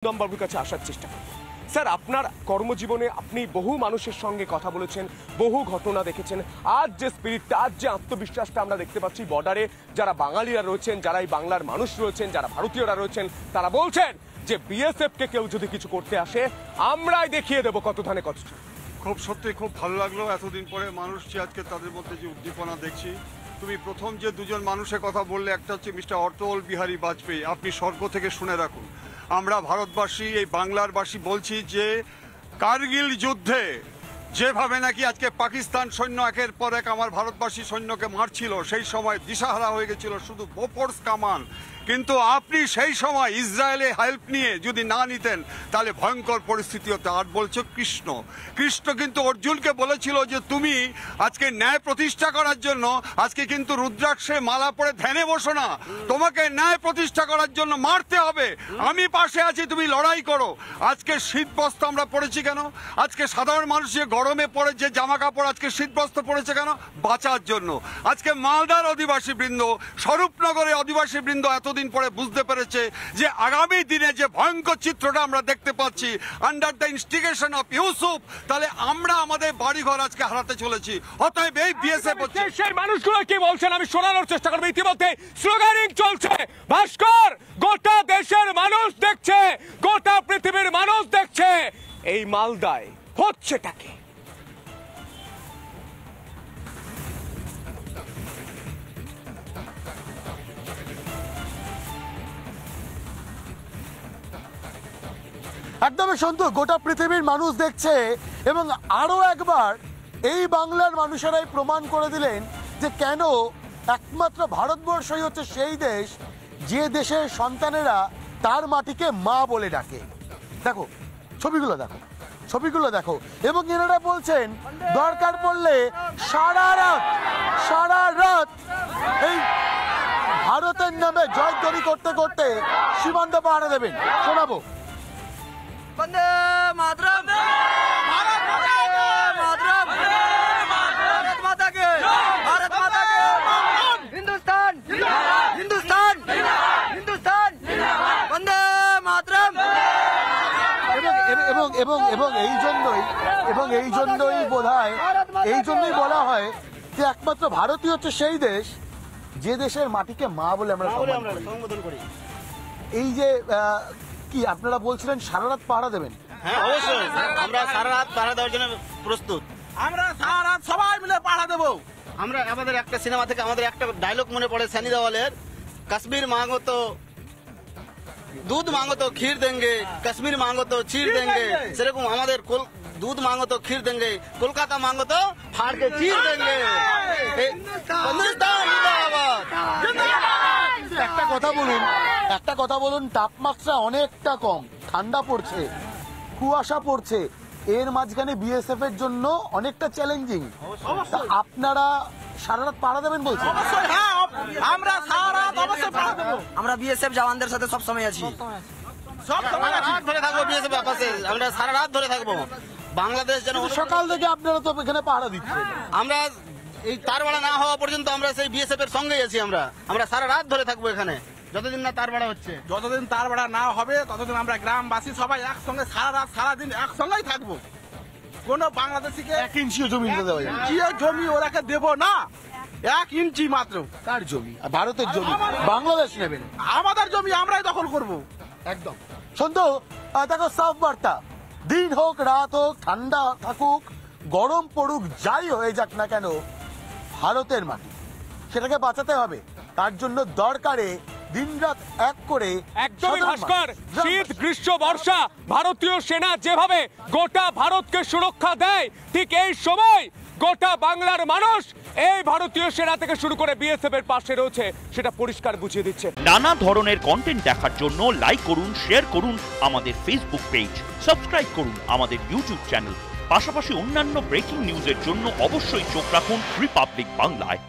বাবুর কাছে আসার চেষ্টা করব। স্যার, আপনার কর্মজীবনে আপনি বহু মানুষের সঙ্গে কথা বলেছেন, বহু ঘটনা দেখেছেন। আজ যে স্পিরিটটা, আজ যে আত্মবিশ্বাসটা আমরা দেখতে পাচ্ছি বর্ডারে, যারা বাঙালিরা রয়েছেন, যারা এই বাংলার মানুষ রয়েছেন, যারা ভারতীয়রা রয়েছেন, তারা বলছেন যে বিএসএফ কে কেউ যদি কিছু করতে আসে আমরাই দেখিয়ে দেবো কত ধানে কত। খুব সত্যি খুব ভালো লাগলো এতদিন পরে মানুষ যে আজকে তাদের মধ্যে যে উদ্দীপনা দেখছি। তুমি প্রথম যে দুজন মানুষের কথা বললে, একটা হচ্ছে মিস্টার অটল বিহারী বাজপেয়ী, আপনি স্বর্গ থেকে শুনে রাখুন। আমরা ভারতবাসী, এই বাংলারবাসী বলছি যে কার্গিল যুদ্ধে যেভাবে নাকি আজকে পাকিস্তান সৈন্য একের পর এক আমার ভারতবাসী সৈন্যকে মারছিল, সেই সময় দিশাহারা হয়ে গেছিল শুধু বোফোর্স কামান, কিন্তু আপনি সেই সময় ইসরায়েলে হেল্প নিয়ে যদি না নিতেন তাহলে ভয়ঙ্কর পরিস্থিতি হতো। আর বলছো কৃষ্ণ, কৃষ্ণ কিন্তু অর্জুনকে বলেছিল যে তুমি আজকে ন্যায় প্রতিষ্ঠা করার জন্য আজকে কিন্তু রুদ্রাক্ষে মালা পরে ধ্যানে বসো না, তোমাকে ন্যায় প্রতিষ্ঠা করার জন্য মারতে হবে, আমি পাশে আছি, তুমি লড়াই করো। আজকে শীতবস্ত্র আমরা পড়েছি কেন? আজকে সাধারণ মানুষ যে গরমে পড়ে যে জামা কাপড় আজকে শীতবস্ত্র পড়েছে কেন? বাঁচার জন্য। আজকে মালদার অধিবাসী বৃন্দ, স্বরূপনগরের অধিবাসী বৃন্দ এতদিন পরে বুঝতে পেরেছে যে আগামী দিনে যে ভয়ঙ্কর চিত্রটা আমরা দেখতে পাচ্ছি under the instigation of Yusuf, তাহলে আমরা আমাদের বাড়িঘর আজকে হারাতে চলেছি। অতএব এই বিএসএফ হচ্ছে সেই মানুষগুলো কি বলছেন আমি শোনানোর চেষ্টা করবো। ইতিমধ্যে স্লোগানিং চলছে, ভাস্কর, গোটা দেশের মানুষ দেখছে, গোটা পৃথিবীর মানুষ দেখছে এই মালদায় হচ্ছেটাকে। একদমই সন্তু, গোটা পৃথিবীর মানুষ দেখছে এবং আরো একবার এই বাংলার মানুষেরাই প্রমাণ করে দিলেন যে কেন একমাত্র ভারতবর্ষই হচ্ছে সেই দেশ যে দেশের সন্তানেরা তার মাটিকে মা বলে ডাকে। দেখো ছবিগুলো, দেখো ছবিগুলো দেখো। এবং এনারা বলছেন দরকার পড়লে সারা রাত এই ভারতের নামে জয়ধ্বনি করতে করতে সীমান্ত পাহারা দেবেন। শোনাবো। वंदे मातरम, भारत माता के, भारत माता के, भारत माता के, हिंदुस्तान, हिंदुस्तान, हिंदुस्तान, वंदे मातरम। এবং এই জন্যই বোধহয় এই জন্যই বলা হয় যে একমাত্র ভারতই হচ্ছে সেই দেশ যে দেশের মাটিকে মা বলে আমরা সম্বোধন করি। এই যে কি আপনারা বলছিলেন সারা রাত পাহারা দেবেন? হ্যাঁ অবশ্যই, আমরা সারা রাত পাহারা দেওয়ার জন্য প্রস্তুত। আমরা সারা রাত সবাই মিলে পাহারা দেব। আমরা আমাদের একটা সিনেমা থেকে আমাদের একটা ডায়লগ মনে পড়ে সানি দেওয়ালের, কাশ্মীর মাঙ্গো তো দুধ মাঙ্গো তো ক্ষীর দেঙ্গে, কাশ্মীর মাঙ্গো তো চির দেঙ্গে, সেরকম আমাদের দুধ মাঙ্গো তো ক্ষীর দেঙ্গে, কলকাতা মাঙ্গো তো ফাড় কে চির দেঙ্গে। হিন্দুস্তান জিন্দাবাদ। একটা কথা বলুন, তাপমাত্রা অনেকটা কম, ঠান্ডা পড়ছে, কুয়াশা পড়ছে, এর মাঝখানে বিএসএফ এর জন্য অনেকটা চ্যালেঞ্জিং। আপনারা সারা রাত পাহারা দেবেন বলছেন? আমরা সারা রাত অবশ্যই পাহারা দেব। আমরা বিএসএফ জওয়ানদের সাথে সব সময় আছি, সব সময় রাত ধরে থাকবো বিএসএফ পাশে, আমরা সারা রাত ধরে থাকবো। বাংলাদেশ যেন সকাল থেকে আপনারা তো এখানে পাহারা দিচ্ছেন। আমরা এই তারবাড়া না হওয়া পর্যন্ত আমরা সেই বিএসএফ এর সঙ্গেই আছি। আমরা সারা রাত ধরে থাকবো এখানে, যতদিন না তারবাড়া হচ্ছে। যতদিন তারবাড়া না হবে ততদিন আমরা গ্রামবাসী সবাই একসঙ্গে সারা রাত সারাদিন একসঙ্গেই থাকবো। কোন বাংলাদেশিকে 1 ইঞ্চিও জমি নিতে দেওয়া যাবে? জমি ওরাকে দেব না, 1 ইঞ্চি মাত্র। কার জমি? ভারতের জমি, বাংলাদেশ নেবেন? আমাদের জমি আমরাই দখল করব। একদম। সন্তু, দেখো সাফ বার্তা, দিন হোক রাত হোক, ঠান্ডা থাকুক গরম পড়ুক, যাই হয়ে যাক না কেন, ভারতের মাটি সেটাকে বাঁচাতে হবে। তার জন্য দরকারে দিনরাত এক করে। একদমই ভাস্কর, শীত গ্রীষ্ম বর্ষা ভারতীয় সেনা যেভাবে গোটা ভারতকে সুরক্ষা দেয়, ঠিক এই সময় গোটা বাংলার মানুষ এই ভারতীয় সেনা থেকে শুরু করে বিএসএফ এর পাশে রয়েছে, সেটা পরিষ্কার বুঝিয়ে দিচ্ছে। নানা ধরনের কন্টেন্ট দেখার জন্য লাইক করুন, শেয়ার করুন আমাদের ফেসবুক পেজ, সাবস্ক্রাইব করুন আমাদের ইউটিউব চ্যানেল। পাশাপাশি অন্যান্য ব্রেকিং নিউজের জন্য অবশ্যই চোখ রাখুন রিপাবলিক বাংলায়।